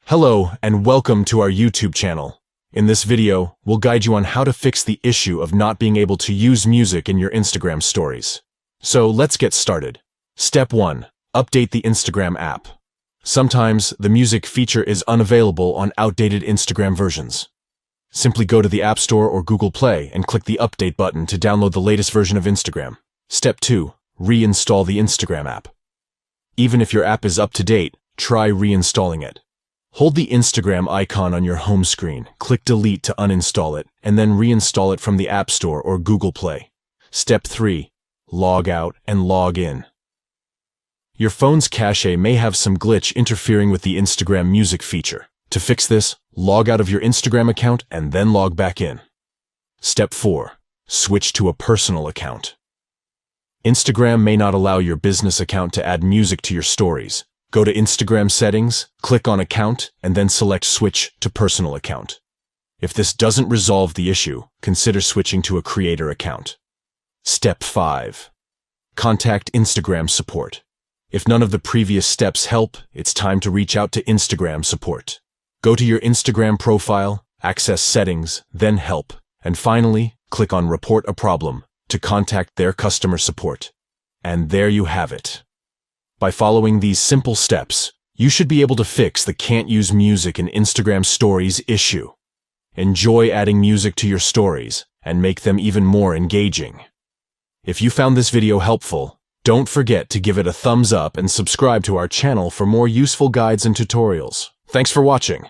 Hello and welcome to our YouTube channel. In this video, we'll guide you on how to fix the issue of not being able to use music in your Instagram stories. So let's get started. Step 1. Update the Instagram app. Sometimes the music feature is unavailable on outdated Instagram versions. Simply go to the App Store or Google Play and click the Update button to download the latest version of Instagram. Step 2. Reinstall the Instagram app. Even if your app is up to date, try reinstalling it. Hold the Instagram icon on your home screen, click Delete to uninstall it, and then reinstall it from the App Store or Google Play. Step 3. Log out and log in. Your phone's cache may have some glitch interfering with the Instagram music feature. To fix this, log out of your Instagram account and then log back in. Step 4. Switch to a personal account. Instagram may not allow your business account to add music to your stories. Go to Instagram settings, click on Account, and then select Switch to Personal Account. If this doesn't resolve the issue, consider switching to a creator account. Step 5. Contact Instagram support. If none of the previous steps help, it's time to reach out to Instagram support. Go to your Instagram profile, access Settings, then Help, and finally, click on Report a Problem to contact their customer support. And there you have it. By following these simple steps, you should be able to fix the can't use music in Instagram stories issue. Enjoy adding music to your stories and make them even more engaging. If you found this video helpful, don't forget to give it a thumbs up and subscribe to our channel for more useful guides and tutorials. Thanks for watching.